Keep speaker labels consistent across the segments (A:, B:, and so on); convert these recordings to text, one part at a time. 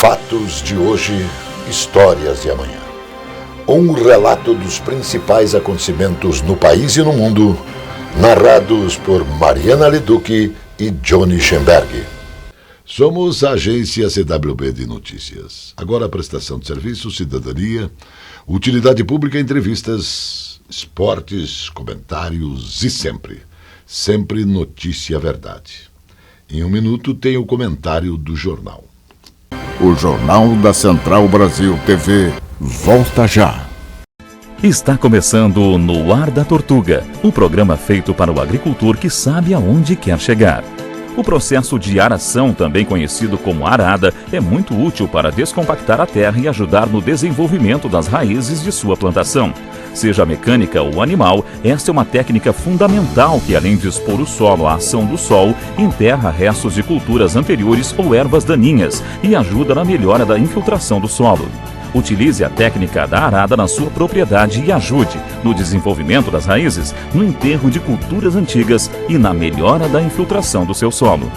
A: Fatos de hoje, histórias de amanhã. Um relato dos principais acontecimentos no país e no mundo, narrados por Mariana Leduc e Johnny Schemberg. Somos a agência CWB de Notícias. Agora a prestação de serviço, cidadania, utilidade pública, entrevistas, esportes, comentários e sempre notícia verdade. Em um minuto tem o comentário do jornal.
B: O Jornal da Central Brasil TV volta já.
C: Está começando No Ar da Tortuga, o programa feito para o agricultor que sabe aonde quer chegar. O processo de aração, também conhecido como arada, é muito útil para descompactar a terra e ajudar no desenvolvimento das raízes de sua plantação. Seja mecânica ou animal, esta é uma técnica fundamental que, além de expor o solo à ação do sol, enterra restos de culturas anteriores ou ervas daninhas e ajuda na melhora da infiltração do solo. Utilize a técnica da arada na sua propriedade e ajude no desenvolvimento das raízes, no enterro de culturas antigas e na melhora da infiltração do seu solo.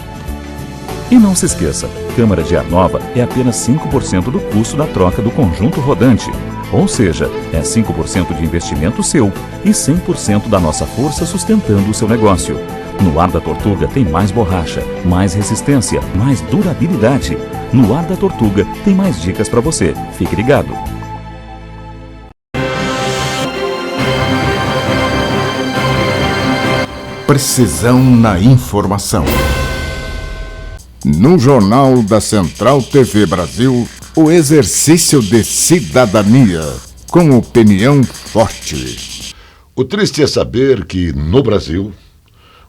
C: E não se esqueça, câmara de ar nova é apenas 5% do custo da troca do conjunto rodante. Ou seja, é 5% de investimento seu e 100% da nossa força sustentando o seu negócio. No Ar da Tortuga tem mais borracha, mais resistência, mais durabilidade. No Ar da Tortuga tem mais dicas para você. Fique ligado.
B: Precisão na informação. No Jornal da Central TV Brasil, o exercício de cidadania, com opinião forte.
A: O triste é saber que, no Brasil,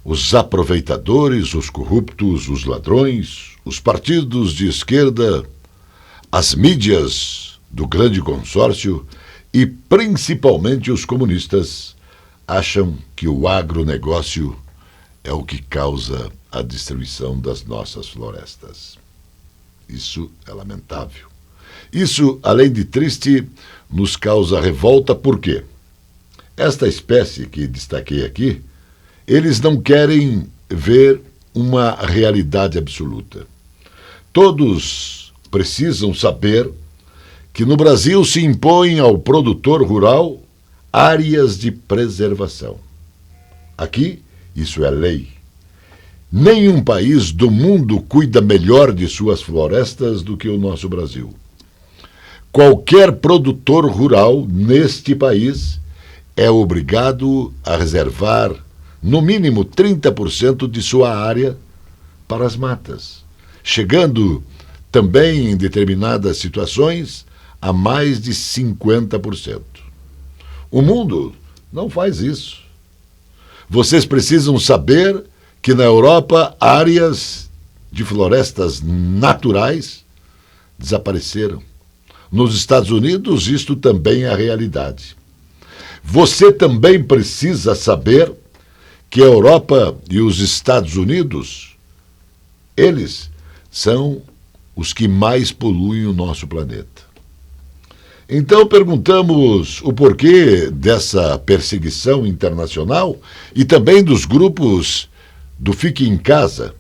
A: os aproveitadores, os corruptos, os ladrões, os partidos de esquerda, as mídias do grande consórcio e principalmente os comunistas acham que o agronegócio é o que causa a destruição das nossas florestas. Isso é lamentável. Isso, além de triste, nos causa revolta porque esta espécie que destaquei aqui, eles não querem ver uma realidade absoluta. Todos precisam saber que no Brasil se impõem ao produtor rural áreas de preservação. Aqui, isso é lei. Nenhum país do mundo cuida melhor de suas florestas do que o nosso Brasil. Qualquer produtor rural neste país é obrigado a reservar no mínimo 30% de sua área para as matas, chegando também em determinadas situações a mais de 50%. O mundo não faz isso. Vocês precisam saber que na Europa áreas de florestas naturais desapareceram. Nos Estados Unidos isto também é a realidade. Você também precisa saber que a Europa e os Estados Unidos, eles são os que mais poluem o nosso planeta. Então perguntamos o porquê dessa perseguição internacional e também dos grupos do Fique em Casa.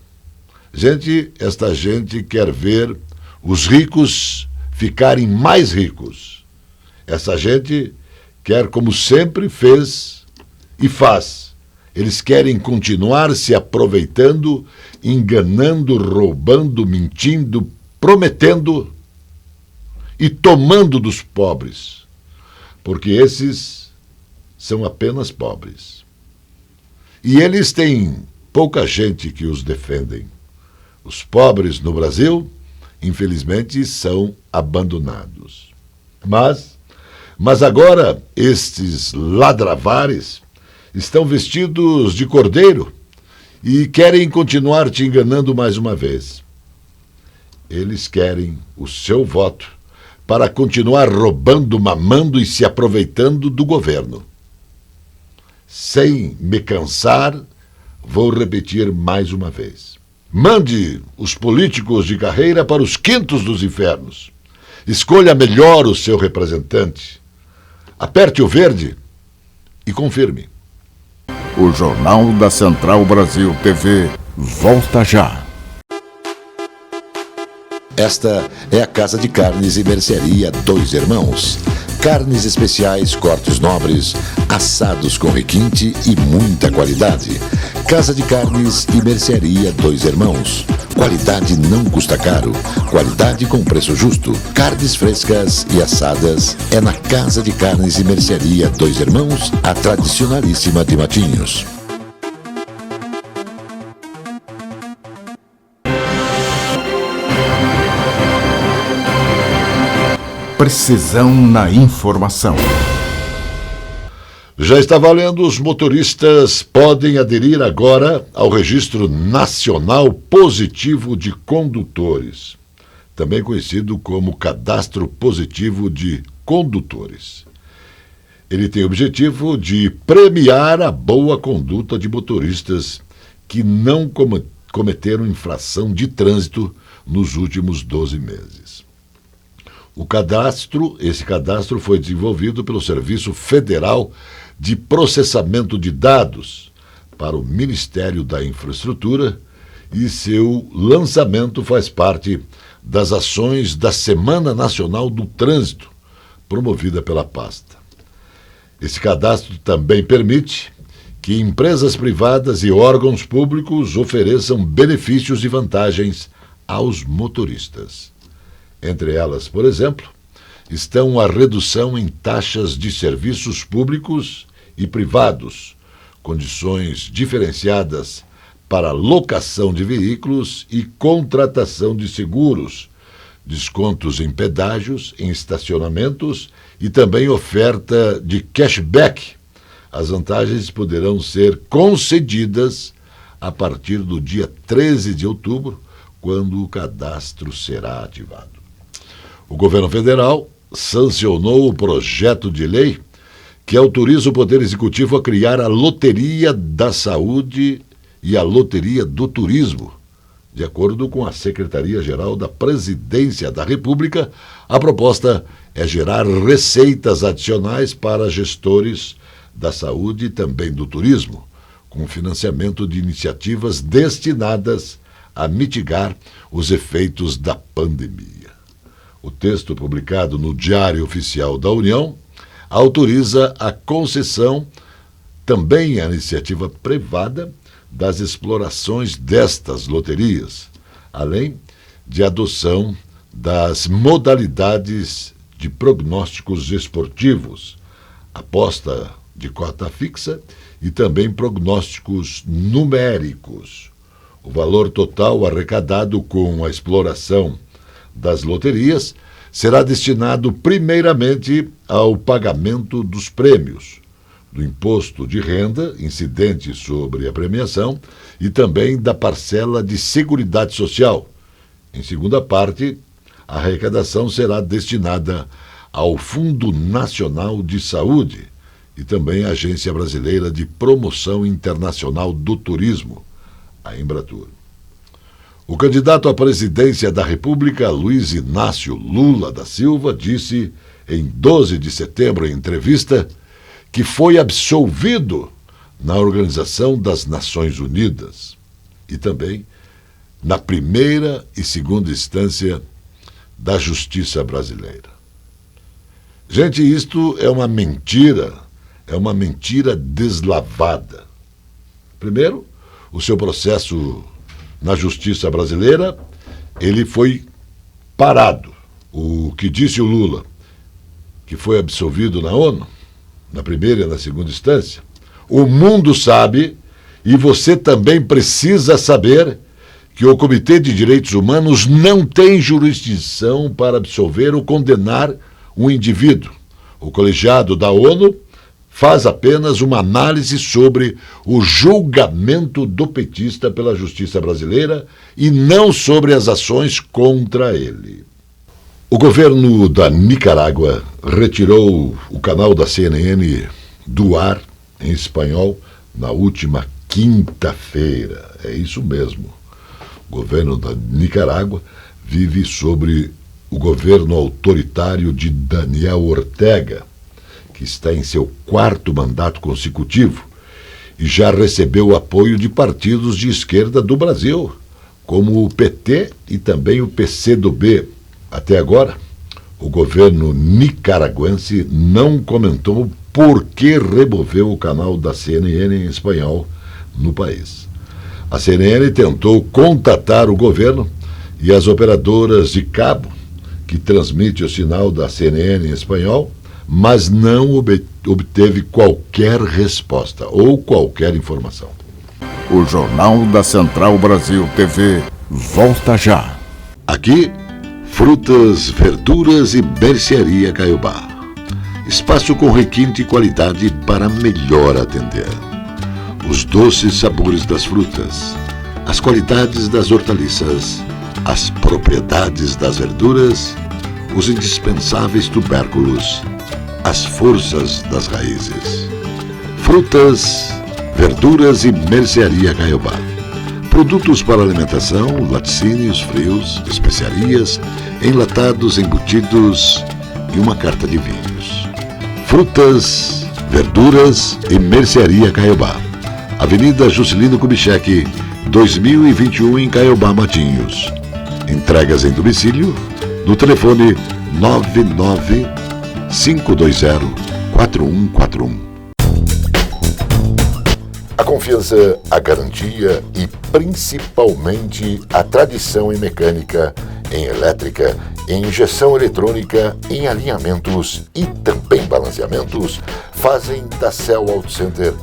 A: Esta gente quer ver os ricos ficarem mais ricos. Essa gente quer, como sempre fez e faz. Eles querem continuar se aproveitando, enganando, roubando, mentindo, prometendo e tomando dos pobres, porque esses são apenas pobres. E eles têm pouca gente que os defendem. Os pobres no Brasil, infelizmente, são abandonados. Mas agora estes ladravares estão vestidos de cordeiro e querem continuar te enganando mais uma vez. Eles querem o seu voto para continuar roubando, mamando e se aproveitando do governo. Sem me cansar, vou repetir mais uma vez. Mande os políticos de carreira para os quintos dos infernos. Escolha melhor o seu representante. Aperte o verde e confirme.
B: O Jornal da Central Brasil TV volta já.
D: Esta é a Casa de Carnes e Mercearia Dois Irmãos. Carnes especiais, cortes nobres, assados com requinte e muita qualidade. Casa de Carnes e Mercearia Dois Irmãos. Qualidade não custa caro. Qualidade com preço justo. Carnes frescas e assadas é na Casa de Carnes e Mercearia Dois Irmãos, a tradicionalíssima de Matinhos.
B: Precisão na informação.
A: Já está valendo, os motoristas podem aderir agora ao Registro Nacional Positivo de Condutores, também conhecido como Cadastro Positivo de Condutores. Ele tem o objetivo de premiar a boa conduta de motoristas que não cometeram infração de trânsito nos últimos 12 meses. Esse cadastro foi desenvolvido pelo Serviço Federal de Processamento de Dados para o Ministério da Infraestrutura e seu lançamento faz parte das ações da Semana Nacional do Trânsito, promovida pela pasta. Esse cadastro também permite que empresas privadas e órgãos públicos ofereçam benefícios e vantagens aos motoristas. Entre elas, por exemplo, estão a redução em taxas de serviços públicos e privados, condições diferenciadas para locação de veículos e contratação de seguros, descontos em pedágios, em estacionamentos e também oferta de cashback. As vantagens poderão ser concedidas a partir do dia 13 de outubro, quando o cadastro será ativado. O governo federal sancionou o projeto de lei que autoriza o Poder Executivo a criar a Loteria da Saúde e a Loteria do Turismo. De acordo com a Secretaria-Geral da Presidência da República, a proposta é gerar receitas adicionais para gestores da saúde e também do turismo, com financiamento de iniciativas destinadas a mitigar os efeitos da pandemia. O texto publicado no Diário Oficial da União autoriza a concessão, também à iniciativa privada, das explorações destas loterias, além de adoção das modalidades de prognósticos esportivos, aposta de cota fixa e também prognósticos numéricos. O valor total arrecadado com a exploração das loterias será destinado primeiramente ao pagamento dos prêmios, do imposto de renda incidente sobre a premiação e também da parcela de Seguridade Social. Em segunda parte, a arrecadação será destinada ao Fundo Nacional de Saúde e também à Agência Brasileira de Promoção Internacional do Turismo, a Embratur. O candidato à presidência da República, Luiz Inácio Lula da Silva, disse em 12 de setembro, em entrevista, que foi absolvido na Organização das Nações Unidas e também na primeira e segunda instância da Justiça Brasileira. Gente, isto é uma mentira deslavada. Primeiro, o seu processo na Justiça Brasileira, ele foi parado. O que disse o Lula, que foi absolvido na ONU, na primeira e na segunda instância, o mundo sabe, e você também precisa saber, que o Comitê de Direitos Humanos não tem jurisdição para absolver ou condenar um indivíduo. O colegiado da ONU faz apenas uma análise sobre o julgamento do petista pela Justiça Brasileira e não sobre as ações contra ele. O governo da Nicarágua retirou o canal da CNN do ar em espanhol na última quinta-feira. É isso mesmo. O governo da Nicarágua vive sobre o governo autoritário de Daniel Ortega, que está em seu 4º mandato consecutivo e já recebeu o apoio de partidos de esquerda do Brasil, como o PT e também o PCdoB. Até agora, o governo nicaragüense não comentou por que removeu o canal da CNN em espanhol no país. A CNN tentou contatar o governo e as operadoras de cabo que transmite o sinal da CNN em espanhol, mas não obteve qualquer resposta ou qualquer informação.
B: O Jornal da Central Brasil TV volta já.
A: Aqui, frutas, verduras e mercearia Caiobá. Espaço com requinte e qualidade para melhor atender. Os doces sabores das frutas, as qualidades das hortaliças, as propriedades das verduras, os indispensáveis tubérculos, as forças das raízes. Frutas, verduras e mercearia Caiobá. Produtos para alimentação, laticínios, frios, especiarias, enlatados, embutidos e uma carta de vinhos. Frutas, verduras e mercearia Caiobá. Avenida Juscelino Kubitschek, 2021 em Caiobá, Matinhos. Entregas em domicílio no telefone 99520-4141. A confiança, a garantia e principalmente a tradição em mecânica, em elétrica, em injeção eletrônica, em alinhamentos e também balanceamentos fazem da Cell Auto Center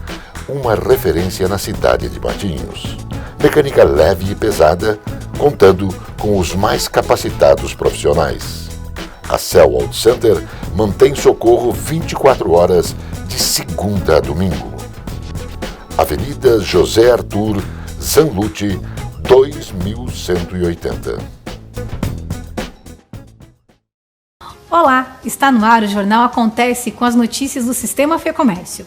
A: uma referência na cidade de Matinhos. Mecânica leve e pesada, contando com os mais capacitados profissionais. A Cell Auto Center mantém socorro 24 horas de segunda a domingo. Avenida José Arthur Zanlucci, 2180.
E: Olá, está no ar o Jornal Acontece com as notícias do Sistema Fê Comércio.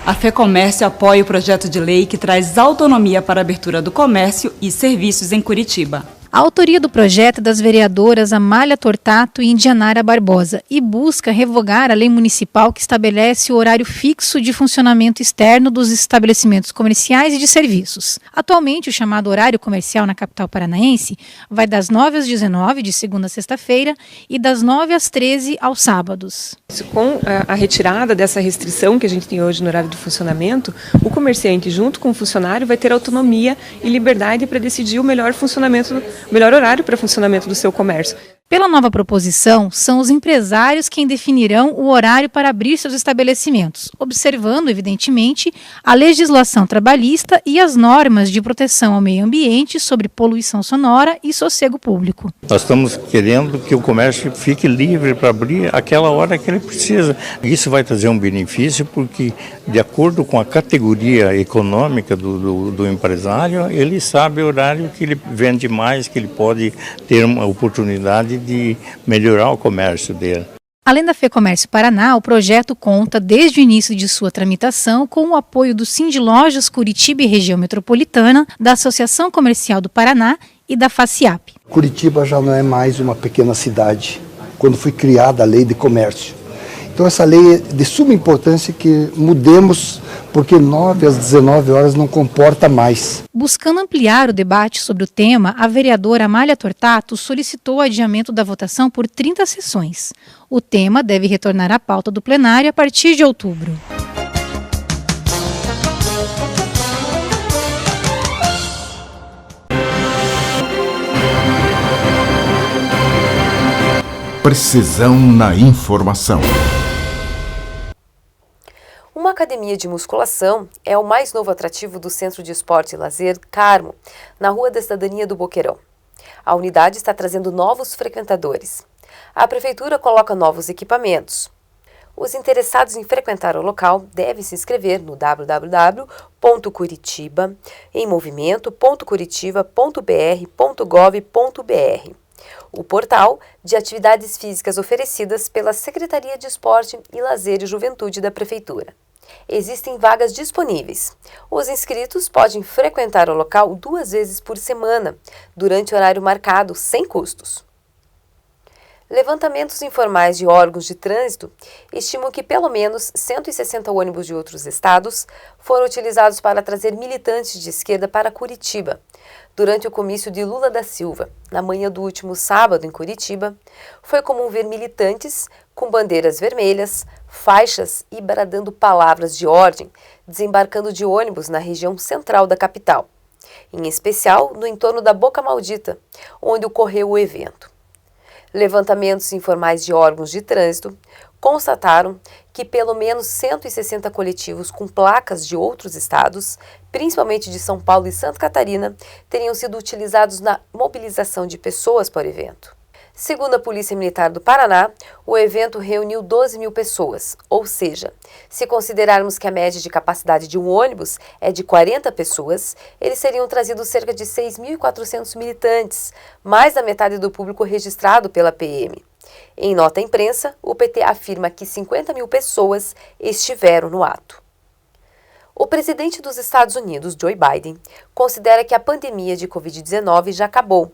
F: A FEComércio apoia o projeto de lei que traz autonomia para a abertura do comércio e serviços em Curitiba.
E: A autoria do projeto é das vereadoras Amália Tortato e Indianara Barbosa e busca revogar a lei municipal que estabelece o horário fixo de funcionamento externo dos estabelecimentos comerciais e de serviços. Atualmente, o chamado horário comercial na capital paranaense vai das 9 às 19, de segunda a sexta-feira, e das 9 às 13 aos sábados.
G: Com a retirada dessa restrição que a gente tem hoje no horário de funcionamento, o comerciante, junto com o funcionário, vai ter autonomia e liberdade para decidir o melhor horário para funcionamento do seu comércio.
E: Pela nova proposição, são os empresários quem definirão o horário para abrir seus estabelecimentos, observando, evidentemente, a legislação trabalhista e as normas de proteção ao meio ambiente sobre poluição sonora e sossego público.
H: Nós estamos querendo que o comércio fique livre para abrir aquela hora que ele precisa. Isso vai trazer um benefício porque, de acordo com a categoria econômica do empresário, ele sabe o horário que ele vende mais, que ele pode ter uma oportunidade de melhorar o comércio dele.
E: Além da FEComércio Paraná, o projeto conta, desde o início de sua tramitação, com o apoio do Sindlojas Curitiba e Região Metropolitana, da Associação Comercial do Paraná e da FACIAP.
I: Curitiba já não é mais uma pequena cidade, quando foi criada a lei de comércio. Então essa lei é de suma importância que mudemos, porque 9 às 19 horas não comporta mais.
E: Buscando ampliar o debate sobre o tema, a vereadora Amália Tortato solicitou o adiamento da votação por 30 sessões. O tema deve retornar à pauta do plenário a partir de outubro.
B: Precisão na informação.
J: Uma academia de musculação é o mais novo atrativo do Centro de Esporte e Lazer Carmo, na Rua da Cidadania do Boqueirão. A unidade está trazendo novos frequentadores. A Prefeitura coloca novos equipamentos. Os interessados em frequentar o local devem se inscrever no www.curitiba.curitiba.br.gov.br, o portal de atividades físicas oferecidas pela Secretaria de Esporte e Lazer e Juventude da Prefeitura. Existem vagas disponíveis. Os inscritos podem frequentar o local 2 vezes por semana, durante o horário marcado, sem custos. Levantamentos informais de órgãos de trânsito estimam que pelo menos 160 ônibus de outros estados foram utilizados para trazer militantes de esquerda para Curitiba. Durante o comício de Lula da Silva, na manhã do último sábado em Curitiba, foi comum ver militantes com bandeiras vermelhas, faixas e bradando palavras de ordem, desembarcando de ônibus na região central da capital, em especial no entorno da Boca Maldita, onde ocorreu o evento. Levantamentos informais de órgãos de trânsito constataram que pelo menos 160 coletivos com placas de outros estados, principalmente de São Paulo e Santa Catarina, teriam sido utilizados na mobilização de pessoas para o evento. Segundo a Polícia Militar do Paraná, o evento reuniu 12 mil pessoas, ou seja, se considerarmos que a média de capacidade de um ônibus é de 40 pessoas, eles seriam trazidos cerca de 6.400 militantes, mais da metade do público registrado pela PM. Em nota à imprensa, o PT afirma que 50 mil pessoas estiveram no ato. O presidente dos Estados Unidos, Joe Biden, considera que a pandemia de Covid-19 já acabou,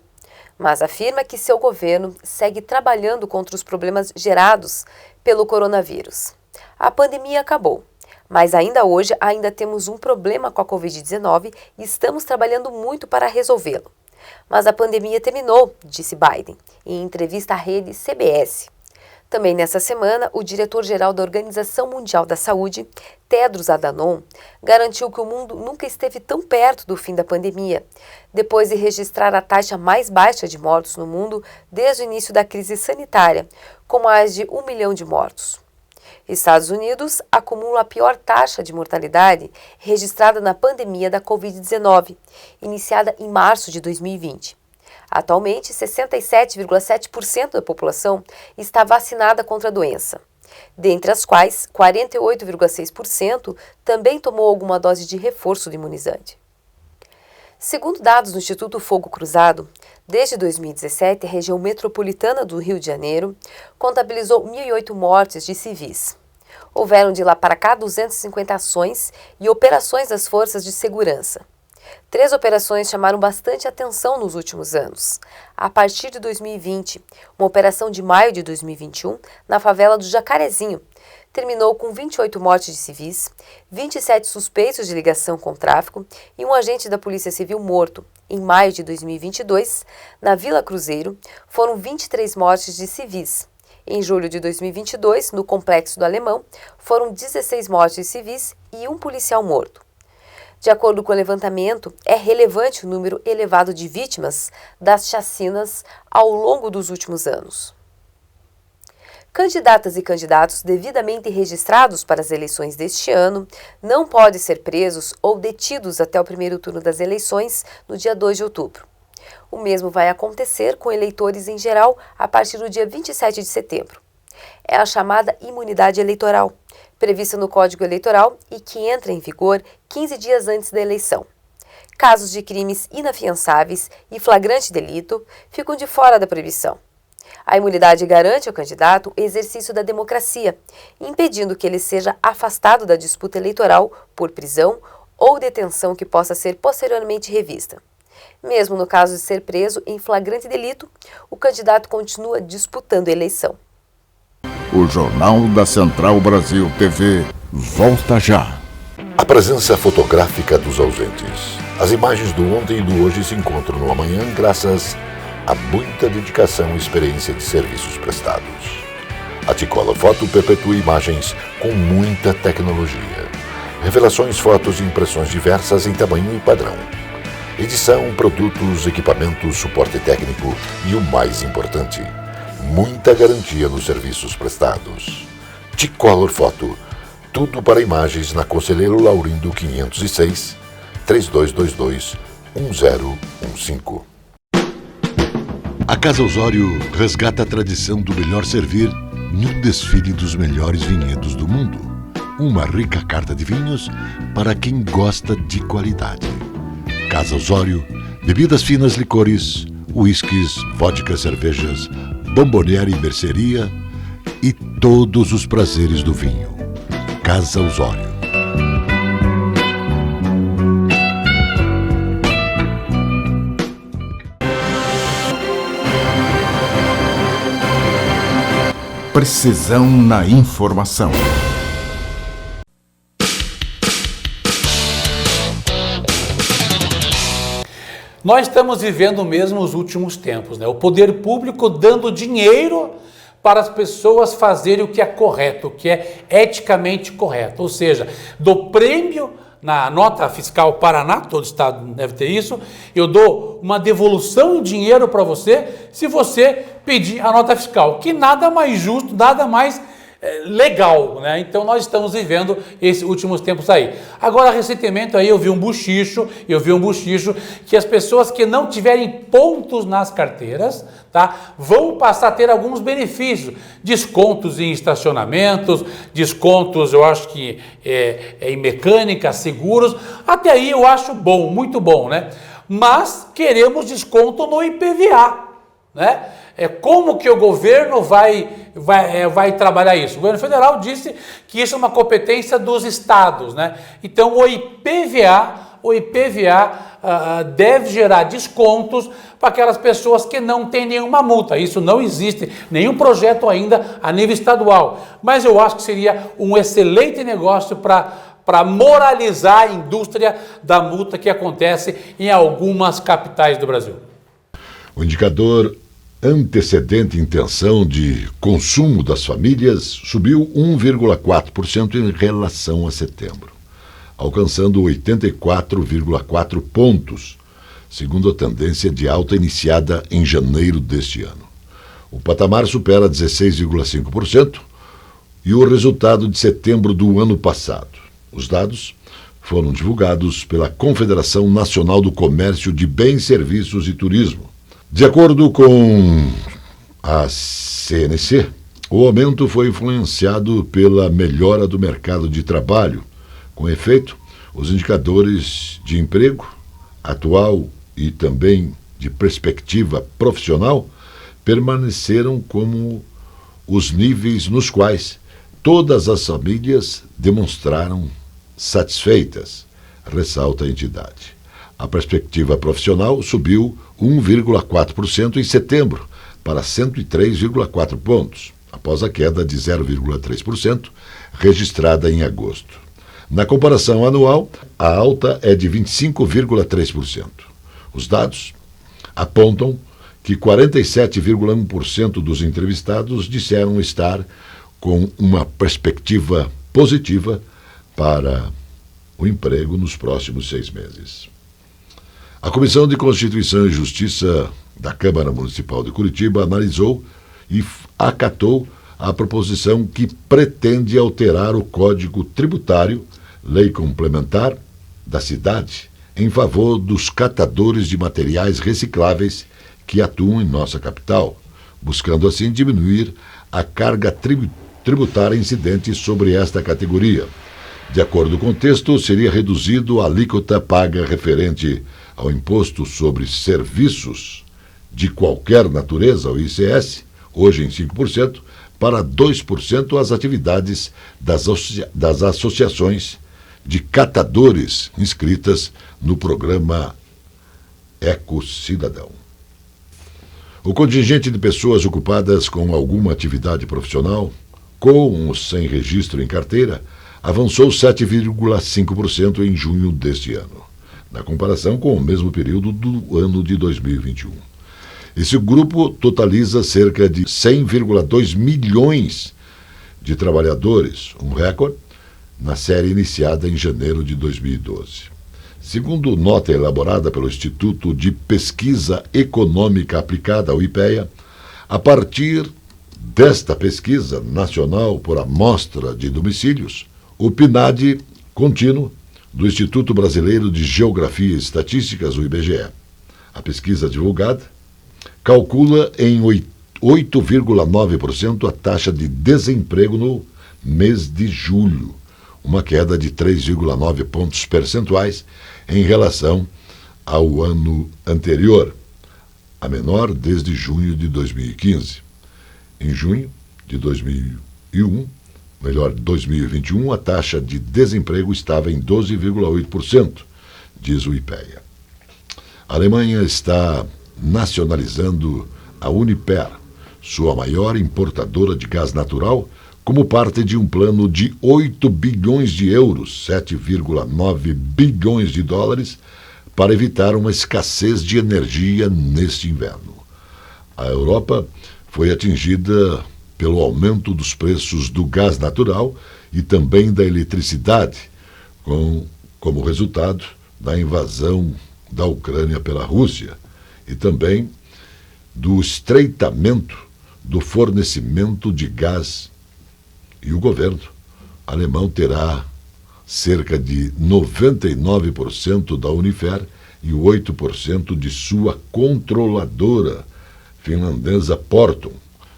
J: mas afirma que seu governo segue trabalhando contra os problemas gerados pelo coronavírus. A pandemia acabou, mas ainda hoje temos um problema com a Covid-19 e estamos trabalhando muito para resolvê-lo. Mas a pandemia terminou, disse Biden, em entrevista à rede CBS. Também nessa semana, o diretor-geral da Organização Mundial da Saúde, Tedros Adhanom, garantiu que o mundo nunca esteve tão perto do fim da pandemia, depois de registrar a taxa mais baixa de mortos no mundo desde o início da crise sanitária, com mais de 1 milhão de mortos. Estados Unidos acumula a pior taxa de mortalidade registrada na pandemia da Covid-19, iniciada em março de 2020. Atualmente, 67,7% da população está vacinada contra a doença, dentre as quais 48,6% também tomou alguma dose de reforço do imunizante. Segundo dados do Instituto Fogo Cruzado, desde 2017, a região metropolitana do Rio de Janeiro contabilizou 1.008 mortes de civis. Houveram de lá para cá 250 ações e operações das forças de segurança. 3 operações chamaram bastante atenção nos últimos anos. A partir de 2020, uma operação de maio de 2021, na favela do Jacarezinho, terminou com 28 mortes de civis, 27 suspeitos de ligação com tráfico e um agente da Polícia Civil morto. Em maio de 2022, na Vila Cruzeiro, foram 23 mortes de civis. Em julho de 2022, no Complexo do Alemão, foram 16 mortes de civis e um policial morto. De acordo com o levantamento, é relevante o número elevado de vítimas das chacinas ao longo dos últimos anos. Candidatas e candidatos devidamente registrados para as eleições deste ano não podem ser presos ou detidos até o primeiro turno das eleições, no dia 2 de outubro. O mesmo vai acontecer com eleitores em geral a partir do dia 27 de setembro. É a chamada imunidade eleitoral, prevista no Código Eleitoral e que entra em vigor 15 dias antes da eleição. Casos de crimes inafiançáveis e flagrante delito ficam de fora da proibição. A imunidade garante ao candidato o exercício da democracia, impedindo que ele seja afastado da disputa eleitoral por prisão ou detenção que possa ser posteriormente revista. Mesmo no caso de ser preso em flagrante delito, o candidato continua disputando a eleição.
B: O Jornal da Central Brasil TV volta já.
D: A presença fotográfica dos ausentes. As imagens do ontem e do hoje se encontram no amanhã graças a muita dedicação e experiência de serviços prestados. A T-Color Foto perpetua imagens com muita tecnologia. Revelações, fotos e impressões diversas em tamanho e padrão. Edição, produtos, equipamentos, suporte técnico e o mais importante, muita garantia nos serviços prestados. T-Color Foto, tudo para imagens na Conselheiro Laurindo 506, 3222-1015.
A: A Casa Osório resgata a tradição do melhor servir num desfile dos melhores vinhedos do mundo. Uma rica carta de vinhos para quem gosta de qualidade. Casa Osório, bebidas finas, licores, uísques, vodka, cervejas, bomboniere e mercearia e todos os prazeres do vinho. Casa Osório.
B: precisão na informação.
K: Nós estamos vivendo mesmo os últimos tempos, né? O poder público dando dinheiro para as pessoas fazerem o que é correto, o que é eticamente correto. Ou seja, do prêmio na nota fiscal Paraná, todo estado deve ter isso, eu dou uma devolução em dinheiro para você se você pedir a nota fiscal, que nada mais justo, nada mais legal, né? Então nós estamos vivendo esses últimos tempos aí. Agora, recentemente aí eu vi um buchicho que as pessoas que não tiverem pontos nas carteiras, tá, vão passar a ter alguns benefícios, descontos em estacionamentos, descontos, eu acho que em mecânica, seguros, até aí eu acho bom, muito bom, né? Mas queremos desconto no IPVA, né? Como que o governo vai trabalhar isso? O governo federal disse que isso é uma competência dos estados, né? Então o IPVA deve gerar descontos para aquelas pessoas que não têm nenhuma multa. Isso não existe, nenhum projeto ainda a nível estadual. Mas eu acho que seria um excelente negócio para moralizar a indústria da multa que acontece em algumas capitais do Brasil.
A: O indicador antecedente intenção de consumo das famílias subiu 1,4% em relação a setembro, alcançando 84,4 pontos, segundo a tendência de alta iniciada em janeiro deste ano. O patamar supera 16,5% e o resultado de setembro do ano passado. Os dados foram divulgados pela Confederação Nacional do Comércio de Bens, Serviços e Turismo. De acordo com a CNC, o aumento foi influenciado pela melhora do mercado de trabalho. Com efeito, os indicadores de emprego atual e também de perspectiva profissional permaneceram como os níveis nos quais todas as famílias demonstraram satisfeitas, ressalta a entidade. A perspectiva profissional subiu 1,4% em setembro, para 103,4 pontos, após a queda de 0,3% registrada em agosto. Na comparação anual, a alta é de 25,3%. Os dados apontam que 47,1% dos entrevistados disseram estar com uma perspectiva positiva para o emprego nos próximos 6 meses. A Comissão de Constituição e Justiça da Câmara Municipal de Curitiba analisou e acatou a proposição que pretende alterar o Código Tributário, lei complementar da cidade, em favor dos catadores de materiais recicláveis que atuam em nossa capital, buscando assim diminuir a carga tributária incidente sobre esta categoria. De acordo com o texto, seria reduzido a alíquota paga referente ao Imposto sobre Serviços de qualquer natureza, o ICS, hoje em 5%, para 2% as atividades das associações de catadores inscritas no programa Eco Cidadão. O contingente de pessoas ocupadas com alguma atividade profissional, com ou sem registro em carteira, avançou 7,5% em junho deste ano, na comparação com o mesmo período do ano de 2021. Esse grupo totaliza cerca de 100,2 milhões de trabalhadores, um recorde na série iniciada em janeiro de 2012. Segundo nota elaborada pelo Instituto de Pesquisa Econômica Aplicada, o IPEA, a partir desta pesquisa nacional por amostra de domicílios, o PNAD contínuo do Instituto Brasileiro de Geografia e Estatísticas, o IBGE. A pesquisa divulgada calcula em 8,9% a taxa de desemprego no mês de julho, uma queda de 3,9 pontos percentuais em relação ao ano anterior, a menor desde junho de 2015. Em junho de 2021, a taxa de desemprego estava em 12,8%, diz o IPEA. A Alemanha está nacionalizando a Uniper, sua maior importadora de gás natural, como parte de um plano de 8 bilhões de euros, 7,9 bilhões de dólares, para evitar uma escassez de energia neste inverno. A Europa foi atingida pelo aumento dos preços do gás natural e também da eletricidade, como resultado da invasão da Ucrânia pela Rússia e também do estreitamento do fornecimento de gás. E o governo alemão terá cerca de 99% da Uniper e 8% de sua controladora finlandesa Porton,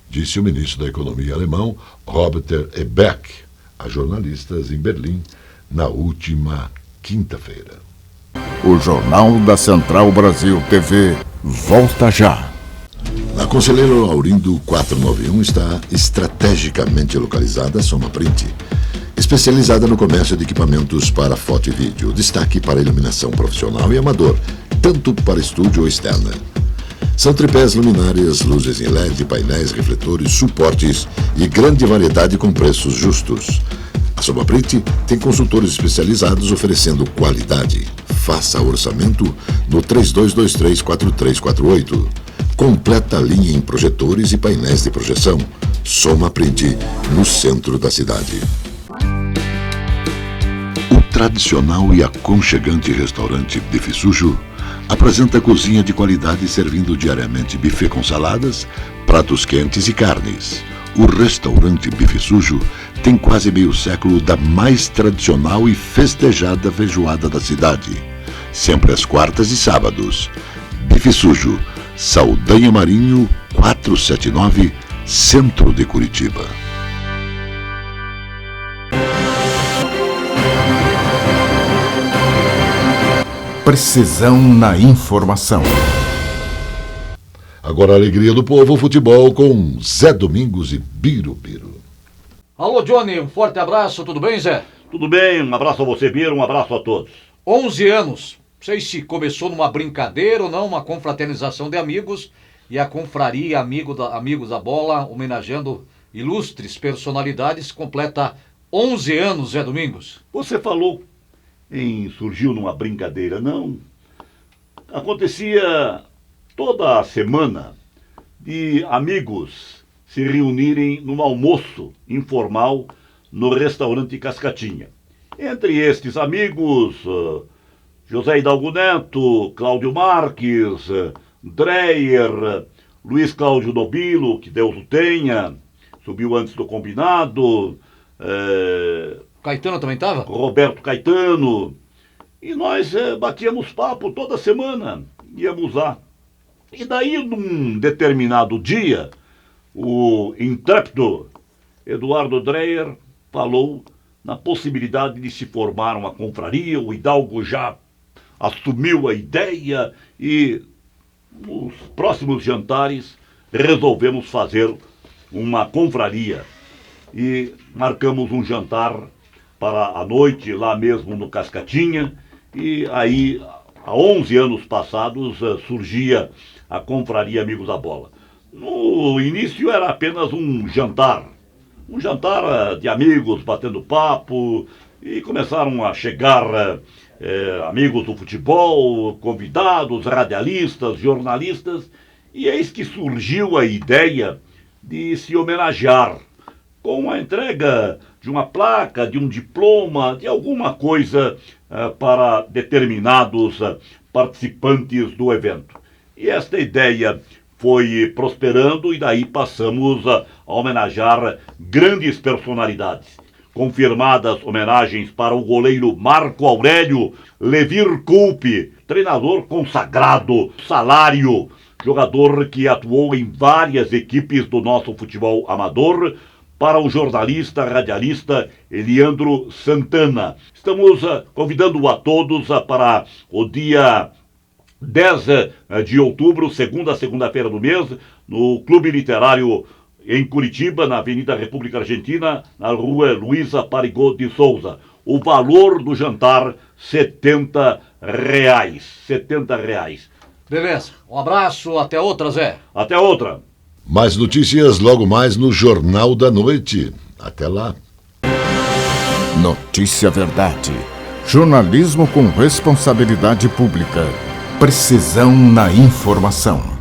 A: disse o ministro da Economia alemão Robert Habeck a jornalistas em Berlim na última quinta-feira.
B: O Jornal da Central Brasil TV volta já.
D: Na Conselheiro Laurindo 491 está estrategicamente localizada a Soma Print, especializada no comércio de equipamentos para foto e vídeo, destaque para iluminação profissional e amador, tanto para estúdio ou externa. São tripés, luminárias, luzes em LED, painéis, refletores, suportes e grande variedade com preços justos. A Soma Print tem consultores especializados oferecendo qualidade. Faça orçamento no 3223-4348. Completa linha em projetores e painéis de projeção. Soma Print, no centro da cidade. O tradicional e aconchegante restaurante Bife Sujo apresenta cozinha de qualidade servindo diariamente buffet com saladas, pratos quentes e carnes. O restaurante Bife Sujo tem quase meio século da mais tradicional e festejada feijoada da cidade. Sempre às quartas e sábados. Bife Sujo, Saldanha Marinho, 479, centro de Curitiba.
B: Precisão na informação.
A: Agora a alegria do povo, futebol com Zé Domingos e Birubiru.
L: Alô, Johnny, um forte abraço, tudo bem, Zé?
M: Tudo bem, um abraço a você, Biro, um abraço a todos.
L: 11 anos, não sei se começou numa brincadeira ou não, uma confraternização de amigos e a confraria Amigos da Bola, homenageando ilustres personalidades, completa 11 anos, Zé Domingos.
M: Você falou surgiu numa brincadeira, não. Acontecia toda a semana de amigos se reunirem num almoço informal no restaurante Cascatinha. Entre estes amigos, José Hidalgo Neto, Cláudio Marques, Dreyer, Luiz Cláudio Nobilo, que Deus o tenha, subiu antes do combinado,
L: Caetano também estava?
M: Roberto Caetano. E nós batíamos papo toda semana, íamos lá. E daí, num determinado dia, o intrépido Eduardo Dreyer falou na possibilidade de se formar uma confraria. O Hidalgo já assumiu a ideia e nos próximos jantares resolvemos fazer uma confraria. E marcamos um jantar para a noite, lá mesmo no Cascatinha, e aí, há 11 anos passados, surgia a confraria Amigos da Bola. No início era apenas um jantar de amigos batendo papo, e começaram a chegar amigos do futebol, convidados, radialistas, jornalistas, e eis que surgiu a ideia de se homenagear com a entrega de uma placa, de um diploma, de alguma coisa para determinados participantes do evento. E esta ideia foi prosperando e daí passamos a homenagear grandes personalidades. Confirmadas homenagens para o goleiro Marco Aurélio Levir Coupe, treinador consagrado, salário, jogador que atuou em várias equipes do nosso futebol amador, para o jornalista, radialista Eliandro Santana. Estamos convidando a todos para o dia 10 de outubro, segunda-feira do mês, no Clube Literário em Curitiba, na Avenida República Argentina, na rua Luísa Parigó de Souza. O valor do jantar, R$70. R$70.
L: Beleza, um abraço, até outra, Zé.
M: Até outra.
A: Mais notícias logo mais no Jornal da Noite. Até lá.
B: Notícia Verdade. Jornalismo com responsabilidade pública. Precisão na informação.